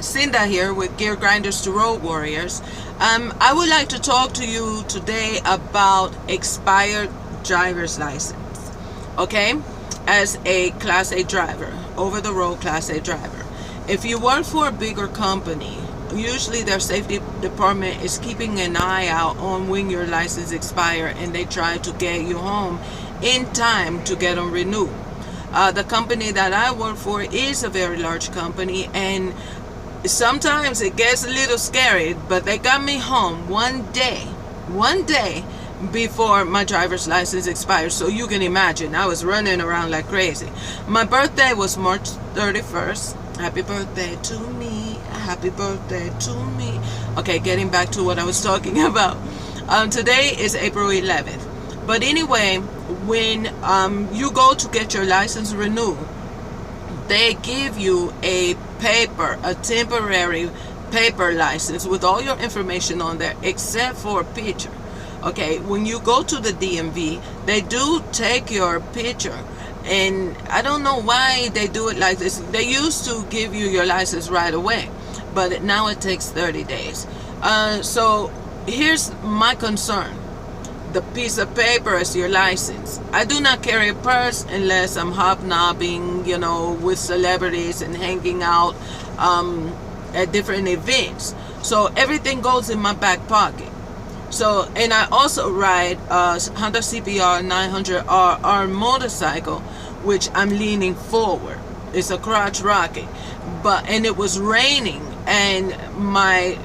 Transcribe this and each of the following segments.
Cinda here with Gear Grinders to Road Warriors. I would like to talk to you today about expired driver's license. Okay, as a Class A driver, over the road Class A driver. If you work for a bigger company, usually their safety department is keeping an eye out on when your license expires, and they try to get you home in time to get them renewed. The company that I work for is a very large company, and sometimes it gets a little scary, but they got me home one day before my driver's license expired. So you can imagine, I was running around like crazy. My birthday was March 31st. Happy birthday to me. Happy birthday to me. Okay, getting back to what I was talking about. Today is April 11th. But anyway, when you go to get your license renewed, they give you a temporary paper license with all your information on there except for a picture. Okay, when you go to the DMV, they do take your picture, and I don't know why they do it like this. They used to give you your license right away, but now it takes 30 days. So here's my concern. The piece of paper is your license. I do not carry a purse unless I'm hobnobbing, with celebrities and hanging out at different events. So everything goes in my back pocket. So, and I also ride a Honda CBR 900RR motorcycle, which I'm leaning forward. It's a crotch rocket, and it was raining, and my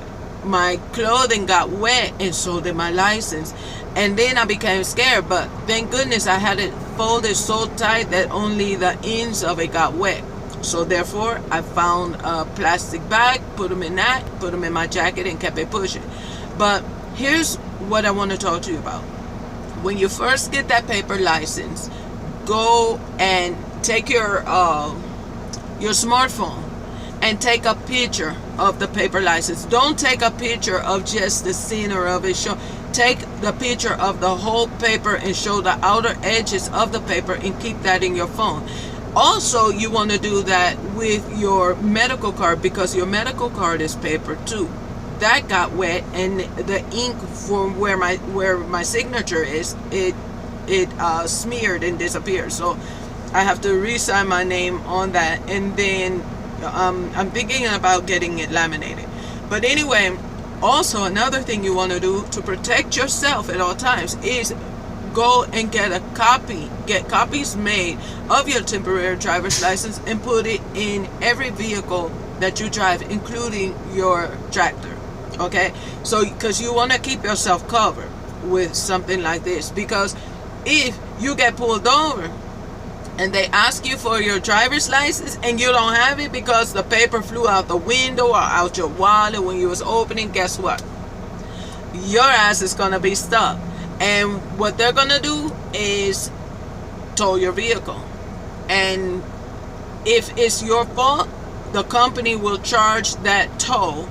clothing got wet, and so did my license. And then I became scared, but thank goodness I had it folded so tight that only the ends of it got wet. So therefore, I found a plastic bag, put them in my jacket, and kept it pushing. But here's what I want to talk to you about. When you first get that paper license, go and take your smartphone and take a picture of the paper license. Don't take a picture of just the center of it. Take the picture of the whole paper and show the outer edges of the paper, and keep that in your phone. Also, you want to do that with your medical card, because your medical card is paper too. That got wet, and the ink from where my signature is, it smeared and disappeared. So I have to re-sign my name on that, and then I'm thinking about getting it laminated. But anyway, also another thing you want to do to protect yourself at all times is go and get copies made of your temporary driver's license, and put it in every vehicle that you drive, including your tractor. Okay, so because you want to keep yourself covered with something like this, because if you get pulled over and they ask you for your driver's license and you don't have it because the paper flew out the window or out your wallet when you was opening, guess what? Your ass is gonna be stuck, and what they're gonna do is tow your vehicle. And if it's your fault, the company will charge that tow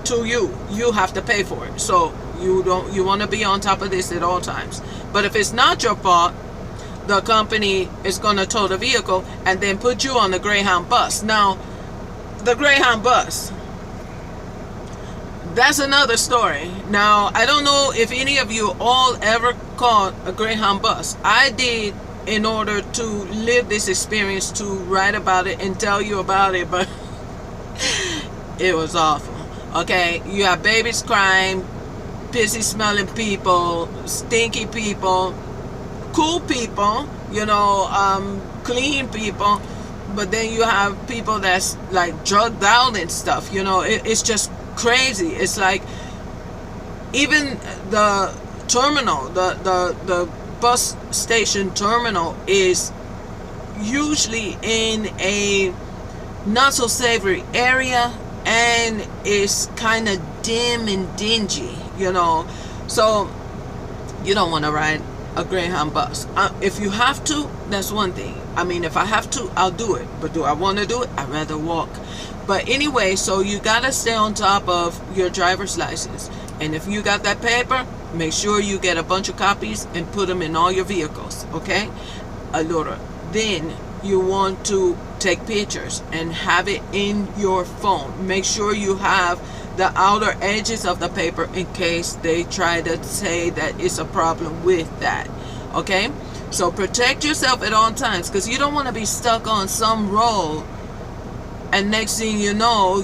to you. You have to pay for it. So you want to be on top of this at all times. But if it's not your fault, the company is going to tow the vehicle and then put you on the Greyhound bus. Now, the Greyhound bus, that's another story. Now, I don't know if any of you all ever caught a Greyhound bus. I did, in order to live this experience, to write about it and tell you about it, but it was awful. Okay, you have babies crying, pissy smelling people, stinky people, cool people, clean people, but then you have people that's like drugged out and stuff. It's just crazy. It's like even the terminal, the bus station terminal is usually in a not so savory area, and it's kind of dim and dingy, so you don't want to ride a Greyhound bus. If you have to, that's one thing. I mean, if I have to, I'll do it, but do I want to do it? I'd rather walk. But anyway, so you gotta stay on top of your driver's license, and if you got that paper, make sure you get a bunch of copies and put them in all your vehicles. Okay, allora, then you want to take pictures and have it in your phone. Make sure you have the outer edges of the paper in case they try to say that it's a problem with that. Okay, so protect yourself at all times, because you don't want to be stuck on some roll and next thing you know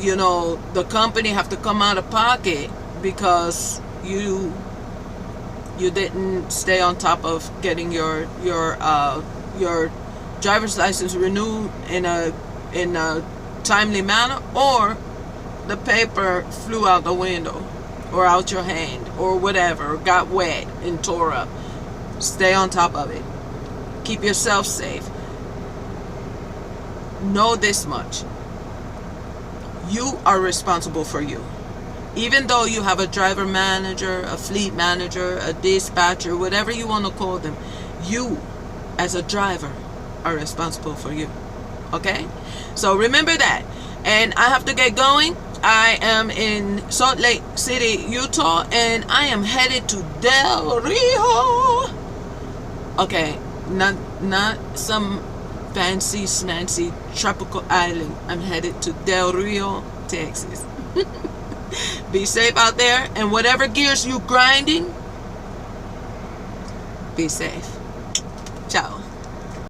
the company have to come out of pocket because you didn't stay on top of getting your driver's license renewed in a timely manner, or the paper flew out the window or out your hand or whatever, got wet and tore up. Stay on top of it. Keep yourself safe. Know this much: you are responsible for you. Even though you have a driver manager, a fleet manager, a dispatcher, whatever you want to call them, you as a driver are responsible for you. Okay? So remember that. And I have to get going. I am in Salt Lake City, Utah, and I am headed to Del Rio. Okay, not some fancy snancy tropical island. I'm headed to Del Rio, Texas. Be safe out there, and whatever gears you grinding, be safe.